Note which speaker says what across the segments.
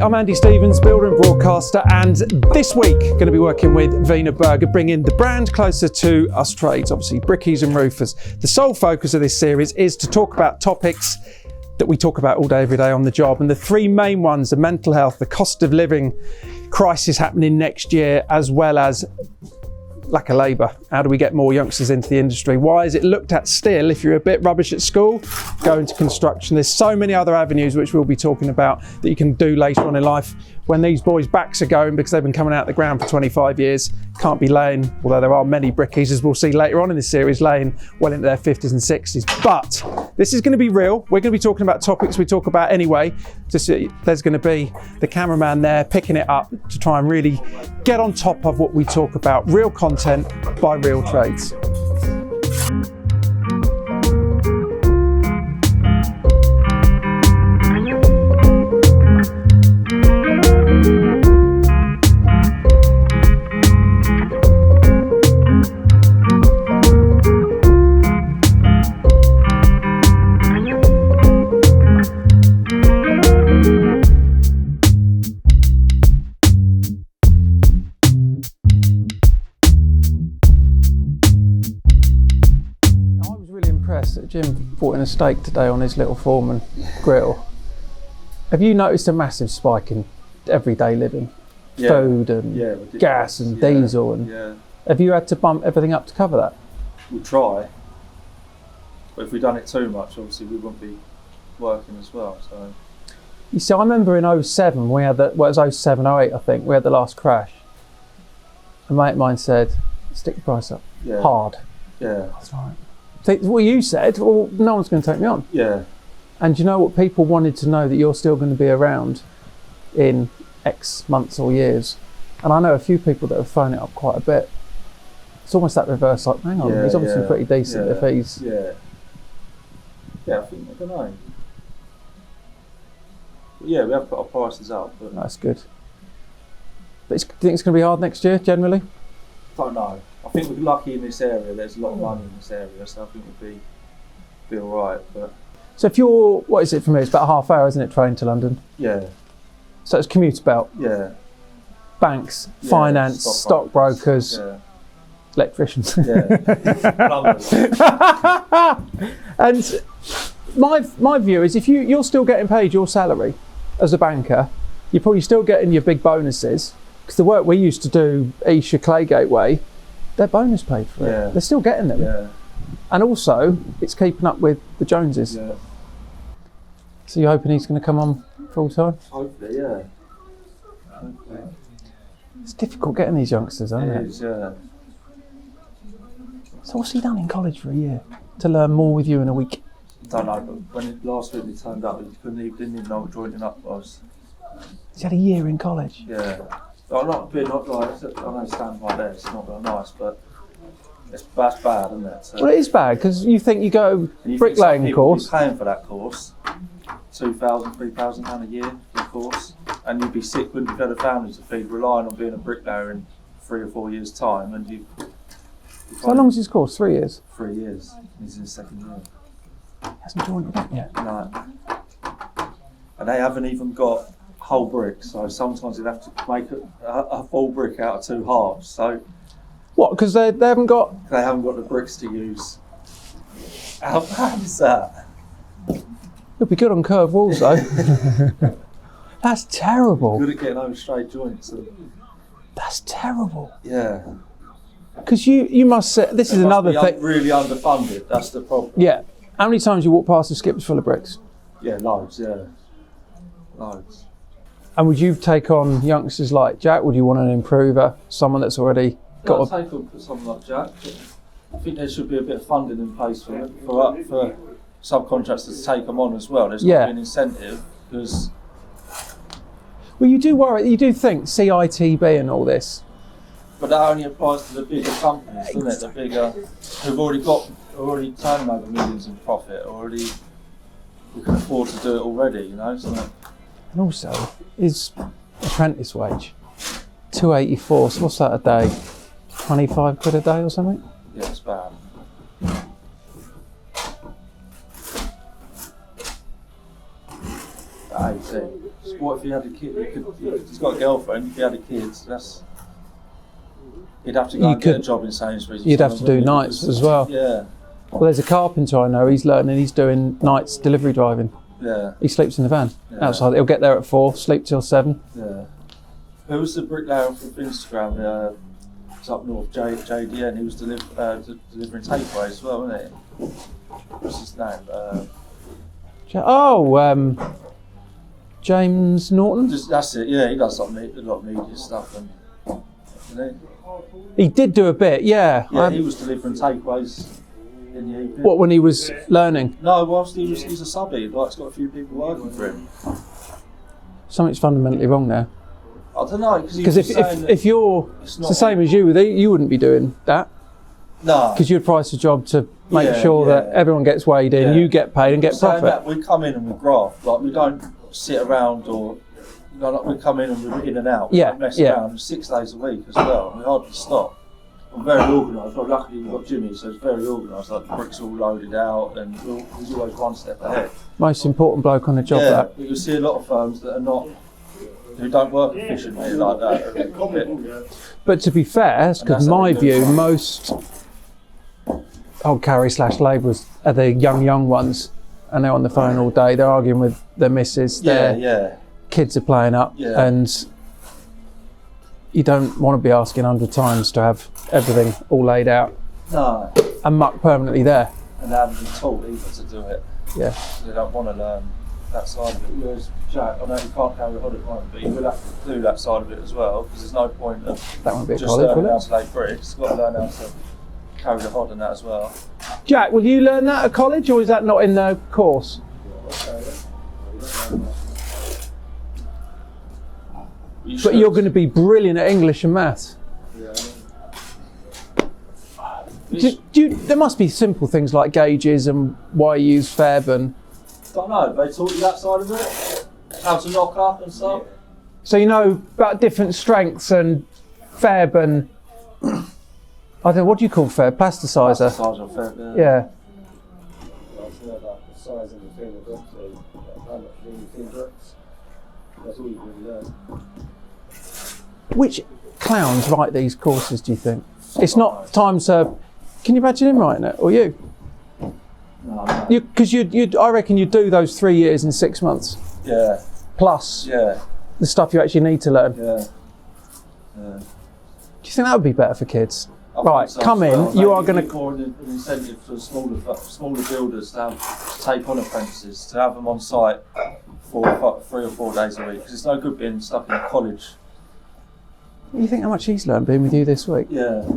Speaker 1: I'm Andy Stevens, builder and broadcaster, and this week going to be working with Wienerberger, bringing the brand closer to us trades, obviously brickies and roofers. The sole focus of this series is to talk about topics that we talk about all day, every day on the job, and the three main ones are mental health, the cost of living crisis happening next year, as well as lack of labour. How do we get more youngsters into the industry? Why is it looked at still, if you're a bit rubbish at school, go into construction? There's so many other avenues which we'll be talking about that you can do later on in life when these boys' backs are going because they've been coming out of the ground for 25 years, can't be laying, although there are many brickies, as we'll see later on in this series, laying well into their 50s and 60s. But this is going to be real. We're going to be talking about topics we talk about anyway. There's going to be the cameraman there picking it up to try and really get on top of what we talk about, real content by real trades. Jim brought in a steak today on his little Foreman grill. Have you noticed a massive spike in everyday living? Yeah. Food and gas and diesel and have you had to bump everything up to cover that?
Speaker 2: We try, but if we'd done it too much, obviously we wouldn't be working as well. So
Speaker 1: you see, I remember in 07 we had it was 07, 08 I think, we had the last crash. A mate of mine said, stick the price up, hard.
Speaker 2: Yeah.
Speaker 1: That's right. What you said, well, no one's going to take me on.
Speaker 2: Yeah.
Speaker 1: And you know what? People wanted to know that you're still going to be around in X months or years. And I know a few people that have thrown it up quite a bit. It's almost that reverse, like, hang on, he's obviously pretty decent if he's...
Speaker 2: Yeah. Yeah, I think, I don't know. But yeah, we have put our prices up. But
Speaker 1: that's good. But do you think it's going to be hard next year, generally?
Speaker 2: Don't know. I think we're lucky in this area. There's a lot of money in this area, so I think we'll be all right. But
Speaker 1: so if you're, what is it for me? It's about a half hour, isn't it, train to London?
Speaker 2: Yeah.
Speaker 1: So it's commute belt.
Speaker 2: Yeah.
Speaker 1: Banks, finance, stockbrokers, electricians.
Speaker 2: Yeah. Plumbers.
Speaker 1: And my view is, if you're still getting paid your salary as a banker, you're probably still getting your big bonuses. Because the work we used to do, Esher Claygate way, they're bonus paid for it. They're still getting them.
Speaker 2: Yeah.
Speaker 1: And also, it's keeping up with the Joneses.
Speaker 2: Yeah.
Speaker 1: So you're hoping he's going to come on full time?
Speaker 2: Hopefully, yeah. Hopefully.
Speaker 1: It's difficult getting these youngsters, isn't it?
Speaker 2: It is, yeah.
Speaker 1: So what's he done in college for a year to learn more with you in a week?
Speaker 2: Don't know, but last week he turned up, didn't even know what joining up was.
Speaker 1: He's had a year in college?
Speaker 2: Yeah. Not like, I know stand by there, it's not very nice, but that's bad, isn't it? So,
Speaker 1: well, it is bad, because you think you go bricklaying course.
Speaker 2: You're paying for that course, £2,000, £3,000 a year for the course, and you'd be sick when you've had a family to feed, relying on being a bricklayer in 3 or 4 years' time, and you.
Speaker 1: So how long is his course? 3 years?
Speaker 2: 3 years. He's in his second year.
Speaker 1: He hasn't joined it up yet?
Speaker 2: No. And they haven't even got whole bricks, so sometimes you'd have to make a full brick out of 2 halves. So
Speaker 1: what? Because they haven't got.
Speaker 2: They haven't got the bricks to use. How bad is that?
Speaker 1: It'll be good on curved walls though. That's terrible.
Speaker 2: Good at getting over straight joints.
Speaker 1: That's terrible.
Speaker 2: Yeah.
Speaker 1: Because you must say, this is another thing.
Speaker 2: Really underfunded. That's the problem.
Speaker 1: Yeah. How many times you walk past the skips full of bricks?
Speaker 2: Yeah, loads. Yeah, loads.
Speaker 1: And would you take on youngsters like Jack? Would you want an improver, someone that's already got?
Speaker 2: I'd take on someone like Jack. I think there should be a bit of funding in place for subcontractors to take them on as well. There's got to be an incentive because.
Speaker 1: Well, you do worry. You do think CITB and all this.
Speaker 2: But that only applies to the bigger companies, doesn't it? The bigger, who've already turned over millions in profit, we can afford to do it already, you know. So.
Speaker 1: And also, is apprentice wage £2.84. So what's that a day? 25 quid a day or something?
Speaker 2: Yeah, it's bad. about 18. So what if he had a kid? He's got a girlfriend. If he had a kid, he'd have to go and get a job in Sainsbury's.
Speaker 1: You'd have to do nights as well.
Speaker 2: Yeah.
Speaker 1: Well, there's a carpenter I know. He's learning. He's doing nights delivery driving.
Speaker 2: Yeah.
Speaker 1: He sleeps in the van outside. He'll get there at 4, sleep till 7.
Speaker 2: Yeah. Who was the bricklayer from Instagram? It's up north, JDN. He was delivering takeaways as well, wasn't he? What's his name?
Speaker 1: James Norton.
Speaker 2: That's it. Yeah, he does a lot of media stuff, and
Speaker 1: he did do a bit. Yeah.
Speaker 2: Yeah, he was delivering takeaways in the evening.
Speaker 1: What, when he was learning?
Speaker 2: No, whilst he's a subby. Like, it's got a few people working for him.
Speaker 1: Something's fundamentally wrong there.
Speaker 2: I don't know,
Speaker 1: because if you're it's the same as you wouldn't be doing that.
Speaker 2: No.
Speaker 1: Because you'd price a job to make sure that everyone gets weighed in, you get paid and get profit.
Speaker 2: That, we come in and we graft. Like, we don't sit around or like we come in and we're in and out. We don't mess around 6 days a week as well. And we hardly stop. I'm very organised. Well, luckily we've got Jimmy, so it's very organised. Like, the bricks all loaded out, and he's always one step ahead.
Speaker 1: Most important bloke on the job. That.
Speaker 2: You see a lot of firms that are not, who don't work efficiently like that.
Speaker 1: But to be fair, because my view, most carry/labourers are the young ones, and they're on the phone all day. They're arguing with their missus. Their kids are playing up, and you don't want to be asking 100 times to have everything all laid out.
Speaker 2: No.
Speaker 1: And muck permanently there.
Speaker 2: And they haven't been taught either to do it.
Speaker 1: Yeah.
Speaker 2: They don't want to learn that side of it. Whereas Jack, I know you can't carry a hood at the moment, but you will have to do that side of it as well, because there's no point of
Speaker 1: that won't be
Speaker 2: just learning how to lay bricks. You've got to learn how to carry the hod and that as well.
Speaker 1: Jack, will you learn that at college, or is that not in the course? But you're going to be brilliant at English and maths. There must be simple things like gauges and why you use Fairbairn.
Speaker 2: Don't know, they taught you that side of it? How to knock up and stuff?
Speaker 1: So you know about different strengths and Fairbairn. I don't know, what do you call Fair? Plasticizer?
Speaker 2: Plasticizer, Fairbairn.
Speaker 1: Yeah.
Speaker 3: The size of the thing, the bricks, how much thin bricks. That's all you can really learn.
Speaker 1: Which clowns write these courses, do you think? It's not time served. Can you imagine him writing it, or you?
Speaker 2: No.
Speaker 1: Because I reckon you'd do those 3 years in 6 months.
Speaker 2: Yeah.
Speaker 1: Plus
Speaker 2: the
Speaker 1: stuff you actually need to learn.
Speaker 2: Yeah.
Speaker 1: Do you think that would be better for kids?
Speaker 2: Right, so
Speaker 1: come in. You are going to
Speaker 2: more an incentive for smaller builders to take on apprentices, to have them on site for 3 or 4 days a week. Because it's no good being stuck in a college.
Speaker 1: You think how much he's learned being with you this week?
Speaker 2: Yeah.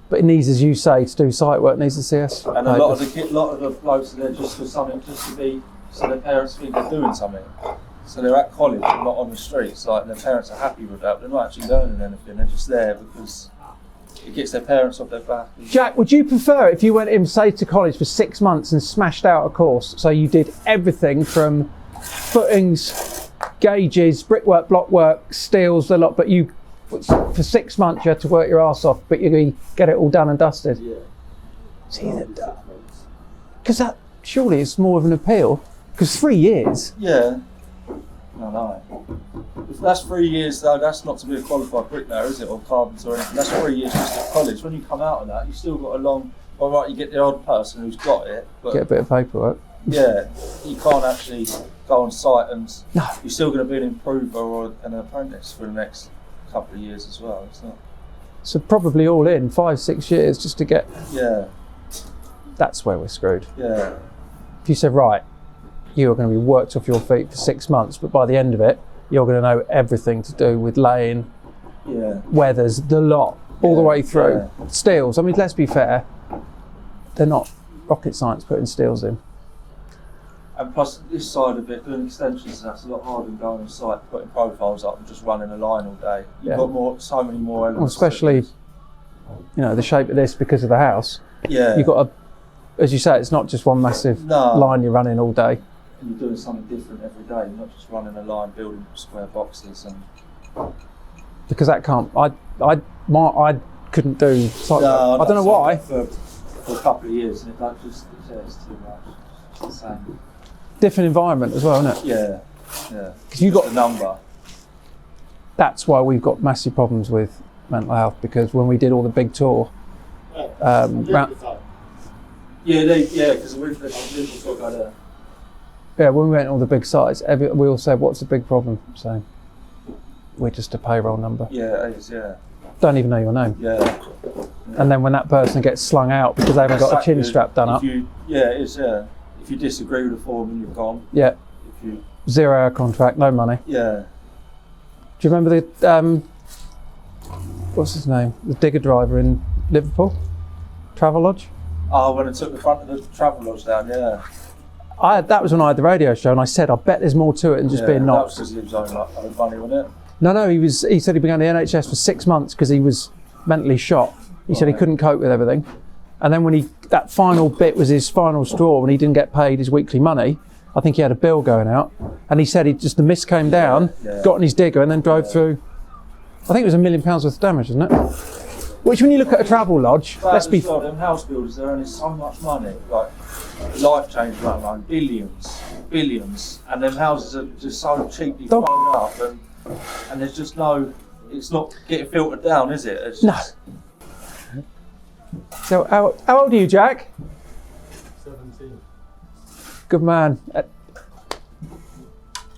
Speaker 1: But it needs, as you say, to do site work, needs to see us.
Speaker 2: And a lot of the blokes are there just for something, just to be, so their parents think they're doing something. So they're at college and not on the streets, like, and their parents are happy with that. They're not actually learning anything. They're just there because it gets their parents off their back.
Speaker 1: Jack, would you prefer if you went in, say, to college for 6 months and smashed out a course? So you did everything from footings, gauges, brickwork, blockwork, steels, the lot, but you, for 6 months, you had to work your arse off, but you get it all done and dusted.
Speaker 3: Yeah.
Speaker 1: See that? Because that surely is more of an appeal. Because 3 years.
Speaker 2: Yeah. No. If that's 3 years though, that's not to be a qualified bricklayer, is it, or carpenter or anything? That's 3 years just at college. When you come out of that, you've still got a long. All right, you get the odd person who's got it, but
Speaker 1: get a bit of paperwork.
Speaker 2: Yeah, you can't actually go on site, and you're still going to be an improver or an apprentice for the next couple of years as well. It's not.
Speaker 1: So probably all in 5, 6 years just to get.
Speaker 2: Yeah.
Speaker 1: That's where we're screwed.
Speaker 2: Yeah.
Speaker 1: If you said, right, you are going to be worked off your feet for 6 months, but by the end of it, you're going to know everything to do with laying, weathers, the lot, all the way through. Yeah. Steels, I mean, let's be fair, they're not rocket science putting steels in.
Speaker 2: And plus, this side of it, doing extensions, that's a lot harder than going on site, putting profiles up and just running a line all day. You've got so many more elements.
Speaker 1: Well, especially, the shape of this because of the house.
Speaker 2: Yeah.
Speaker 1: You've got as you say, it's not just one massive line you're running all day.
Speaker 2: And you're doing something different every day, you're not just running a line, building square boxes. And
Speaker 1: because that can't, I couldn't do site work. I don't know why.
Speaker 2: For a couple of years, and it's too much. It's the same.
Speaker 1: different environment as well, isn't it?
Speaker 2: Yeah, yeah.
Speaker 1: Because you got
Speaker 2: the number.
Speaker 1: That's why we've got massive problems with mental health, because when we did all the big tour,
Speaker 2: because we've talked about it.
Speaker 1: Yeah, when we went on all the big sites, we all said, "What's the big problem?" So we're just a payroll number.
Speaker 2: Yeah, it is. Yeah.
Speaker 1: Don't even know your name.
Speaker 2: Yeah.
Speaker 1: And then when that person gets slung out because they haven't got a chin strap done up.
Speaker 2: It is. Yeah. If you disagree with the foreman, you're gone.
Speaker 1: Yeah.
Speaker 2: If you
Speaker 1: 0 hour contract, no money.
Speaker 2: Yeah.
Speaker 1: Do you remember the what's his name? The digger driver in Liverpool, Travelodge.
Speaker 2: Oh, when I took the front of the Travelodge down, yeah.
Speaker 1: That was when I had the radio show, and I said, I bet there's more to it than just being knocked.
Speaker 2: That was because he was owing money, wasn't it?
Speaker 1: No, he said he'd been going to the NHS for 6 months because he was mentally shot. He said he couldn't cope with everything. And then when that final bit was his final straw, when he didn't get paid his weekly money, I think he had a bill going out, and he said the mist came down, got on his digger, and then drove through. I think it was £1 million worth of damage, wasn't it? Which, when you look at a travel lodge, let's be.
Speaker 2: Them house builders, they're earning so much money, like life changing money, billions, and them houses are just so cheaply thrown up, and there's just no. It's not getting filtered down, is it? It's just,
Speaker 1: no. So, how old are you, Jack?
Speaker 3: 17.
Speaker 1: Good man.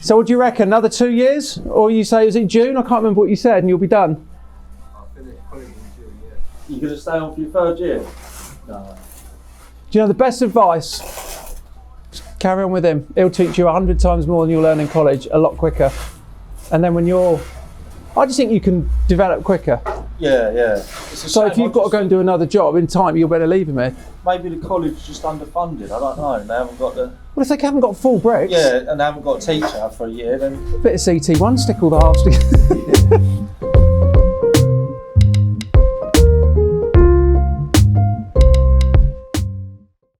Speaker 1: So what do you reckon, another 2 years? Or you say, is it June? I can't remember what you said, and you'll be done.
Speaker 3: I'll finish college in June, yeah.
Speaker 2: You going to stay on for your third year? No.
Speaker 1: Do you know the best advice? Just carry on with him. He'll teach you 100 times more than you'll learn in college, a lot quicker. And then I just think you can develop quicker.
Speaker 2: Yeah.
Speaker 1: So if you've got to go and do another job in time, you'll better leave him here.
Speaker 2: Maybe the college is just underfunded. I don't know. They haven't got the.
Speaker 1: Well, if they haven't got full bricks.
Speaker 2: Yeah, and they haven't got a teacher for a year, then.
Speaker 1: A bit of CT1, stick all the halves together.